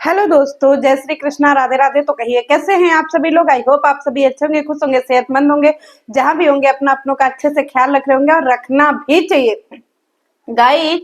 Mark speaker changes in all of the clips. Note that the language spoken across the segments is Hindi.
Speaker 1: हेलो दोस्तों, जय श्री कृष्णा, राधे राधे। तो कहिए कैसे हैं आप सभी लोग। आई होप आप सभी अच्छे होंगे, खुश होंगे, सेहतमंद होंगे। जहां भी होंगे अपना अपनों का अच्छे से ख्याल रख रहे होंगे और रखना भी चाहिए। गाइस,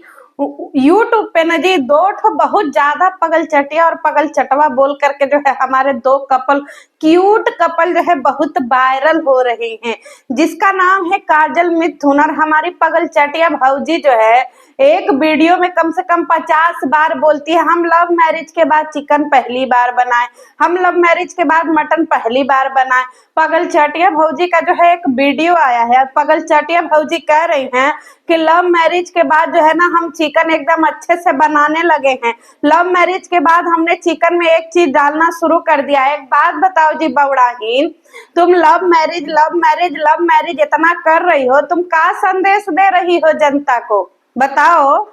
Speaker 1: यूट्यूब पे ना जी दो ठो बहुत ज्यादा पगल चटिया और पगल चटवा बोल करके जो है हमारे दो कपल, क्यूट कपल जो है बहुत वायरल हो रहे हैं, जिसका नाम है काजल मिथुन और हमारी पगल चटिया भौजी जो है एक वीडियो में कम से कम 50 बार बोलती है हम लव मैरिज के बाद चिकन पहली बार बनाए, हम लव मैरिज के बाद मटन पहली बार बनाए। पगल चटिया भौजी का जो है एक वीडियो आया है, पगल चटिया भौजी कह रही हैं कि लव मैरिज के बाद जो है ना हम चिकन एकदम अच्छे से बनाने लगे हैं। लव मैरिज के बाद हमने चिकन में एक चीज डालना शुरू कर दिया है। एक बात बताओ जी बौड़ाहीन, तुम love marriage love marriage love marriage इतना कर रही हो, तुम क्या संदेश दे रही हो जनता को बताओ।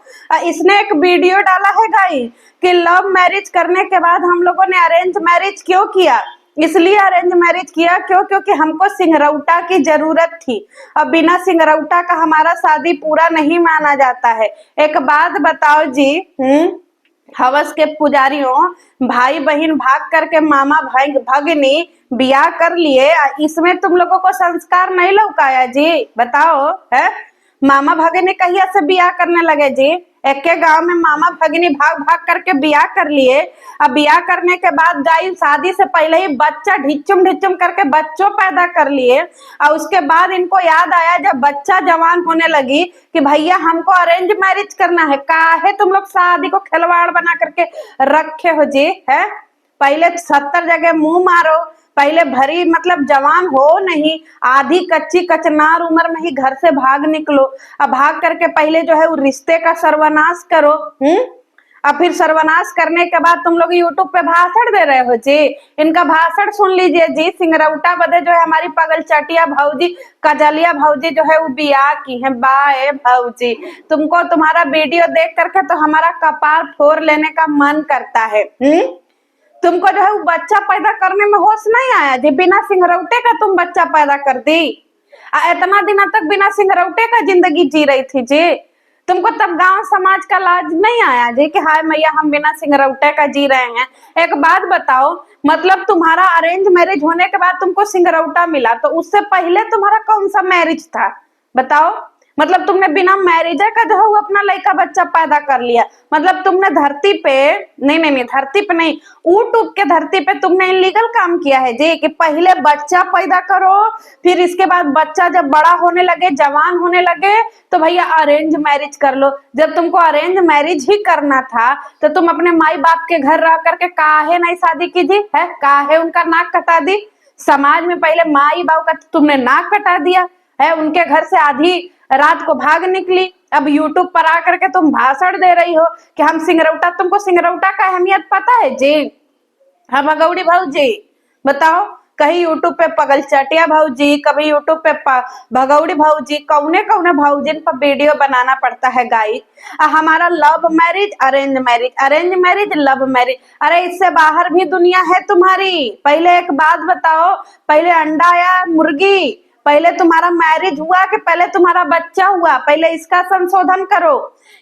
Speaker 1: इसने एक वीडियो डाला है गाइस कि लव मैरिज करने के बाद हम लोगों ने अरेंज मैरिज क्यों किया। इसलिए अरेंज मैरिज किया क्योंकि हमको सिंगरौटा की जरूरत थी। अब बिना सिंगरौटा का हमारा शादी पूरा नहीं माना जाता है। एक बात बताओ जी, हवस के पुजारियों, भाई बहन भाग करके मामा भाई भगनी बियाह कर लिए, इसमें तुम लोगों को संस्कार नहीं लौकाया जी बताओ है। मामा भगनी कहिया से बियाह करने लगे जी। एक के गांव में मामा भगनी भाग भाग करके बियाह कर लिए। अब बियाह करने के बाद गाय शादी से पहले ही बच्चा ढिचुम ढिचुम करके बच्चों पैदा कर लिए। और उसके बाद इनको याद आया जब बच्चा जवान होने लगी कि भैया हमको अरेंज मैरिज करना है। काहे तुम लोग शादी को खिलवाड़ बना करके रखे हो जी है। पहले 70 जगह मुंह मारो, पहले भरी मतलब जवान हो नहीं, आधी कच्ची कचनार उम्र में ही घर से भाग निकलो। अब भाग करके पहले जो है वो रिश्ते का सर्वनाश करो। अब फिर सर्वनाश करने के बाद तुम लोग यूट्यूब पे भाषण दे रहे हो जी। इनका भाषण सुन लीजिए जी। सिंगरौटा बदे जो है हमारी पगल चटिया भौजी, कजलिया भौजी जो है वो बियाह की है। बाय भौजी, तुमको तुम्हारा वीडियो देख करके तो हमारा कपार फोड़ लेने का मन करता है। तुमको जो है वो बच्चा पैदा करने में होश नहीं आया जी। बिना सिंगरौटे का तुम बच्चा पैदा कर दी। इतना दिन तक बिना सिंगरौटे का जिंदगी जी रही थी जी। तुमको तब गांव समाज का लाज नहीं आया जी कि हाय मैया हम बिना सिंगरौटे का जी रहे हैं। एक बात बताओ, मतलब तुम्हारा अरेंज मैरिज होने के बाद तुमको सिंगरौटा मिला, तो उससे पहले तुम्हारा कौन सा मैरिज था बताओ। मतलब तुमने बिना मैरिज का जो है वो अपना लड़का बच्चा पैदा कर लिया। मतलब तुमने धरती पे नहीं धरती पे नहीं, यूट्यूब के धरती पे तुमने इलीगल काम किया है जी कि पहले बच्चा पैदा करो, फिर इसके बाद बच्चा जब बड़ा होने लगे, जवान होने लगे, तो भैया अरेंज मैरिज कर लो। जब तुमको अरेंज मैरिज ही करना था तो तुम अपने माई बाप के घर रह करके काहे नहीं शादी कीजिए है, काहे उनका नाक कटा दी। समाज में पहले माई बाप का तुमने नाक कटा दिया है, उनके घर से आधी रात को भाग निकली। अब यूट्यूब पर आकर के तुम भाषण दे रही हो कि हम सिंगरौटा, तुमको सिंगरौटा का अहमियत पता है जी। हाँ भगौड़ी भौजी बताओ, कहीं यूट्यूब पे पगल चटिया भौजी, कभी यूट्यूब पे भगौड़ी भौजी, कौने कौने भौजिन पर वीडियो बनाना पड़ता है गाइस। हमारा love marriage arrange marriage, arrange marriage love marriage, अरे इससे बाहर भी दुनिया है तुम्हारी। पहले एक बात बताओ, पहले अंडा या मुर्गी, पहले तुम्हारा मैरिज हुआ कि पहले तुम्हारा बच्चा हुआ, पहले इसका संशोधन करो।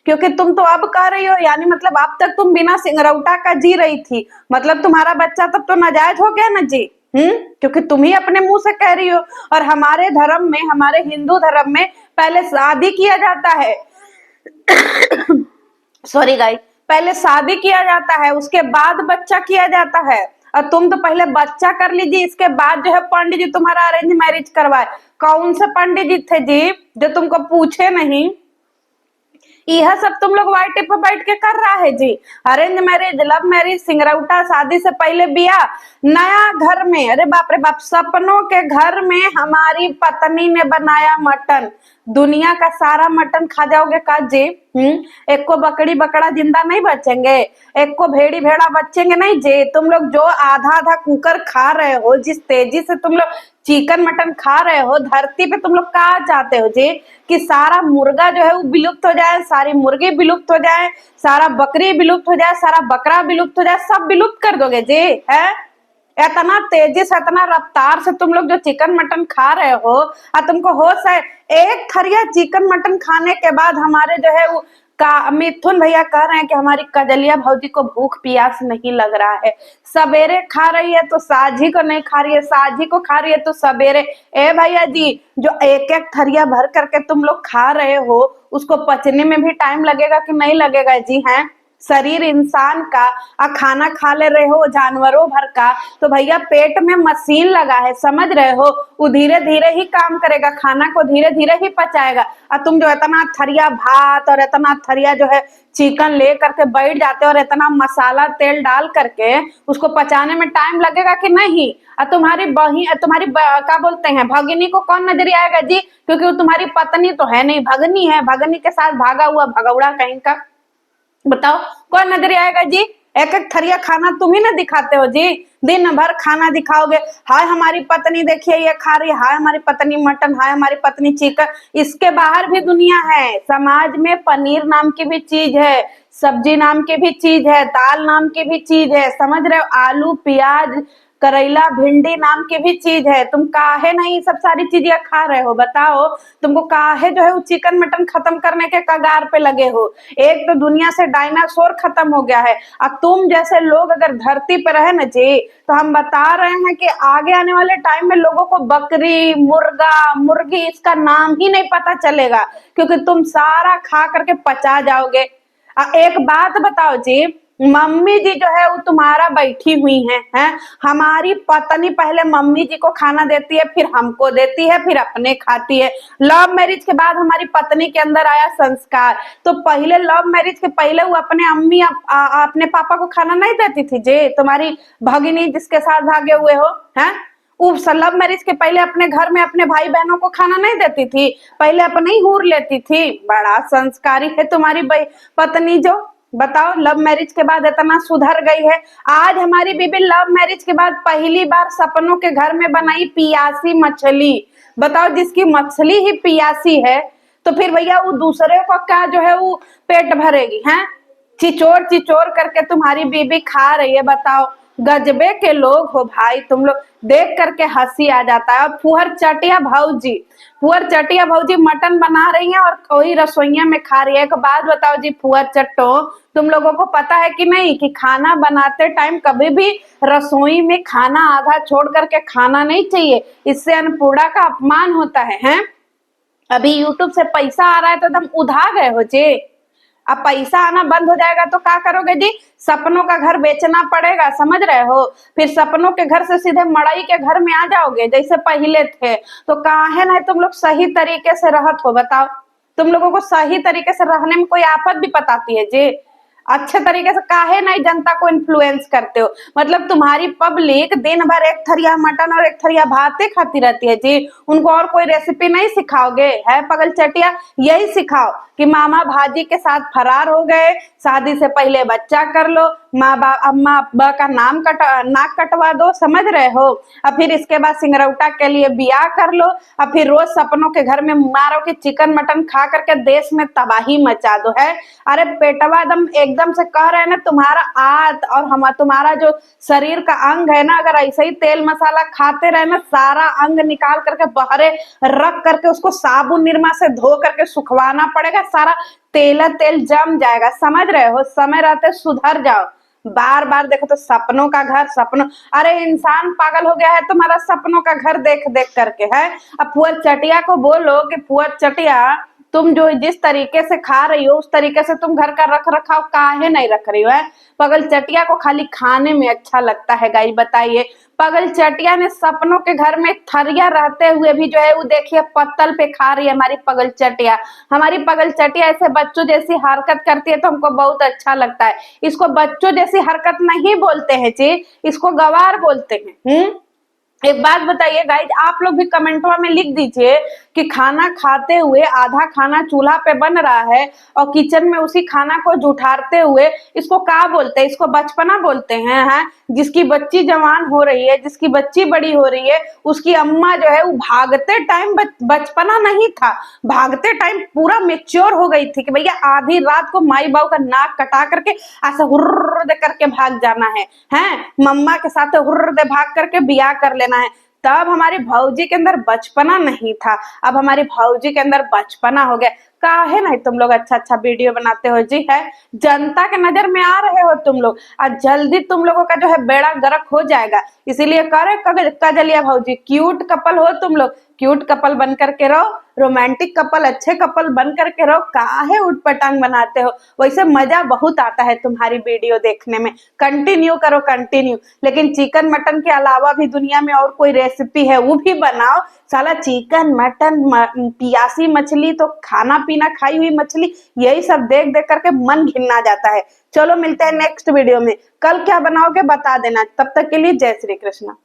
Speaker 1: क्योंकि तुम तो अब कह रही हो, यानी मतलब अब तक तुम बिना सिंगरौटा का जी रही थी, मतलब तुम्हारा बच्चा तब तो नाजायज हो गया ना जी। क्योंकि तुम ही अपने मुंह से कह रही हो। और हमारे धर्म में, हमारे हिंदू धर्म में पहले शादी किया जाता है सॉरी गाइस, पहले शादी किया जाता है, उसके बाद बच्चा किया जाता है। और तुम तो पहले बच्चा कर लीजिए, इसके बाद जो है पंडित जी तुम्हारा अरेंज मैरिज करवाए। कौन से पंडित जी थे जी जो तुमको पूछे नहीं। यह सब तुम लोग वाइट पे बैठ के कर रहा है जी। अरेंज मैरिज, लव मैरिज, सिंगरौटा, शादी से पहले बियाह, नया घर में, अरे बाप रे बाप, सपनों के घर में हमारी पत्नी ने बनाया मटन। दुनिया का सारा मटन खा जाओगे का जी। एक को बकरी बकरा जिंदा नहीं बचेंगे, एक को भेड़ी भेड़ा बचेंगे नहीं जी। तुम लोग जो आधा आधा कुकर खा रहे हो, जिस तेजी से तुम लोग चिकन मटन खा रहे हो, धरती पे तुम लोग क्या चाहते हो जी कि सारा मुर्गा जो है वो विलुप्त हो जाए, सारी मुर्गी विलुप्त हो जाए, सारा बकरी विलुप्त हो जाए, सारा बकरा विलुप्त हो जाए, सब विलुप्त कर दोगे जी है। इतना तेजी से, इतना रफ्तार से तुम लोग जो चिकन मटन खा रहे हो, और तुमको होश है एक थरिया चिकन मटन खाने के बाद हमारे जो है वो मिथुन भैया कह रहे हैं कि हमारी कजलिया भौजी को भूख प्यास नहीं लग रहा है, सवेरे खा रही है तो साझी को नहीं खा रही है, साझी को खा रही है तो सवेरे। ए भैया जी, जो एक एक थरिया भर करके तुम लोग खा रहे हो, उसको पचने में भी टाइम लगेगा कि नहीं लगेगा जी? हैं, शरीर इंसान का खाना खा ले रहे हो जानवरों भर का, तो भैया पेट में मशीन लगा है, समझ रहे हो? वो धीरे धीरे ही काम करेगा, खाना को धीरे धीरे ही पचाएगा। और तुम जो इतना थरिया भात और इतना थरिया जो है चिकन ले करके बैठ जाते हो और इतना मसाला तेल डाल करके उसको पचाने में टाइम लगेगा कि नहीं? और तुम्हारी क्या बोलते हैं, भगिनी को कौन नजर आएगा जी? क्योंकि वो तुम्हारी पत्नी तो है नहीं, भगनी है, भगनी के साथ भागा हुआ भगौड़ा कहीं का। बताओ कौन नजर आएगा जी? एक एक थरिया खाना तुम ही ना दिखाते हो जी, दिन भर खाना दिखाओगे, हाय हमारी पत्नी देखिए ये खा रही है, हाय हमारी पत्नी मटन, हाय हमारी पत्नी चिकन। इसके बाहर भी दुनिया है, समाज में पनीर नाम की भी चीज है, सब्जी नाम की भी चीज है, दाल नाम की भी चीज है, समझ रहे हो? आलू प्याज करेला भिंडी नाम की भी चीज है। तुम काहे नहीं सब सारी चीजें खा रहे हो? बताओ तुमको काहे जो है वो चिकन मटन खत्म करने के कगार पे लगे हो? एक तो दुनिया से डायनासोर खत्म हो गया है, अब तुम जैसे लोग अगर धरती पे रहे ना जी, तो हम बता रहे हैं कि आगे आने वाले टाइम में लोगों को बकरी मुर्गा मुर्गी इसका नाम ही नहीं पता चलेगा, क्योंकि तुम सारा खा करके पचा जाओगे। एक बात बताओ जी, मम्मी जी जो है वो तुम्हारा बैठी हुई हैं, हमारी पत्नी पहले मम्मी जी को खाना देती है, फिर हमको देती है, फिर अपने खाती है। लव मैरिज के बाद हमारी पत्नी के अंदर आया संस्कार, तो पहले लव मैरिज के पहले वो अपने अम्मी अपने पापा को खाना नहीं देती थी जी? तुम्हारी भगिनी जिसके साथ भागे हुए हो, हैं, वो लव मैरिज के पहले अपने घर में अपने भाई बहनों को खाना नहीं देती थी? पहले अपने ही हूर लेती थी। बड़ा संस्कारी है तुम्हारी पत्नी जो। बताओ लव मैरिज के बाद इतना सुधर गई है। आज हमारी बीबी लव मैरिज के बाद पहली बार सपनों के घर में बनाई पियासी मछली। बताओ जिसकी मछली ही पियासी है, तो फिर भैया वो दूसरे को क्या जो है वो पेट भरेगी? हैं, चिचोर चिचोर करके तुम्हारी बीबी खा रही है। बताओ गजबे के लोग हो भाई तुम लोग, देख करके हंसी आ जाता है। और फुहर चटिया भौजी मटन बना रही हैं और कोई रसोइया में खा रही है। एक बात बताओ जी फुहर चट्टो, तुम लोगों को पता है कि नहीं कि खाना बनाते टाइम कभी भी रसोई में खाना आधा छोड़ करके खाना नहीं चाहिए, इससे अन्नपूर्णा का अपमान होता है। हैं, अभी यूट्यूब से पैसा आ रहा है तो तुम उधा गए हो जी, अब पैसा आना बंद हो जाएगा तो क्या करोगे जी? सपनों का घर बेचना पड़ेगा, समझ रहे हो? फिर सपनों के घर से सीधे मड़ई के घर में आ जाओगे जैसे पहले थे। तो काहे ना तुम लोग सही तरीके से रहत हो? बताओ तुम लोगों को सही तरीके से रहने में कोई आफत भी पताती है जी? अच्छे तरीके से काहे नहीं जनता को इन्फ्लुएंस करते हो? मतलब तुम्हारी पब्लिक दिन भर एक थरिया मटन और एक थरिया भाते खाती रहती है जी, उनको और कोई रेसिपी नहीं सिखाओगे? है पगल चटिया, यही सिखाओ कि मामा भाजी के साथ फरार हो गए, शादी से पहले बच्चा कर लो, माँ बाप अम्मा अब्बा का नाक कटवा दो, समझ रहे हो? अब फिर इसके बाद सिंगरौटा के लिए बियाह कर लो, अब फिर रोज सपनों के घर में मारो कि चिकन मटन खा करके देश में तबाही मचा दो। है, अरे पेटवा एकदम से कह रहे हैं ना, तुम्हारा आत और तुम्हारा जो शरीर का अंग है ना, अगर ऐसे ही तेल मसाला खाते रहे ना, सारा अंग निकाल करके बहरे रख करके उसको साबुन निरमा से धो करके सुखवाना पड़ेगा, सारा तेल जम जाएगा, समझ रहे हो? समय रहते सुधर जाओ। बार बार देखो तो सपनों का घर, सपनों, अरे इंसान पागल हो गया है तुम्हारा सपनों का घर देख देख करके। है, अब फुहर चटिया को बोलो कि फुहर चटिया तुम जो जिस तरीके से खा रही हो उस तरीके से तुम घर का रख रखाव काहे नहीं रख रही हो? है, पगल चटिया को खाली खाने में अच्छा लगता है गाइस, बताइए। पगल चटिया ने सपनों के घर में थरिया रहते हुए भी जो है वो देखिए पत्तल पे खा रही है हमारी पगल चटिया। हमारी पगल चटिया ऐसे बच्चों जैसी हरकत करती है तो हमको बहुत अच्छा लगता है। इसको बच्चों जैसी हरकत नहीं बोलते हैं जी, इसको गवार बोलते हैं। एक बात बताइए गाइज, आप लोग भी कमेंटवा में लिख दीजिए कि खाना खाते हुए आधा खाना चूल्हा पे बन रहा है और किचन में उसी खाना को जुठारते हुए इसको क्या बोलते हैं? इसको बचपना बोलते हैं। जिसकी बच्ची जवान हो रही है, जिसकी बच्ची बड़ी हो रही है, उसकी अम्मा जो है वो भागते टाइम बचपना नहीं था, भागते टाइम पूरा मेच्योर हो गई थी कि भैया आधी रात को माई बाबू का नाक कटा करके ऐसा हुर्र दे करके भाग जाना है, मम्मा के साथ हुर्र दे भाग करके बियाह कर लेना है। तब हमारी भौजी के अंदर बचपना नहीं था, अब हमारी भौजी के अंदर बचपना हो गया। काहे नहीं तुम लोग अच्छा अच्छा वीडियो बनाते हो जी? है जनता के नजर में आ रहे हो तुम लोग, और जल्दी तुम लोगों का जो है बेड़ा गर्क हो जाएगा। इसीलिए करे काजलिया भाजी, क्यूट कपल हो तुम लोग, क्यूट कपल बन करके रहो, रोमांटिक कपल, अच्छे कपल बन करके रहो, काहे उठपटांग बनाते हो? वैसे मजा बहुत आता है तुम्हारी वीडियो देखने में, कंटिन्यू करो कंटिन्यू। लेकिन चिकन मटन के अलावा भी दुनिया में और कोई रेसिपी है वो भी बनाओ। साला चिकन मटन पियासी मछली तो खाना पीना खाई हुई मछली, यही सब देख देख करके मन घिन्ना जाता है। चलो मिलते हैं नेक्स्ट वीडियो में, कल क्या बनाओगे बता देना। तब तक के लिए जय श्री कृष्ण।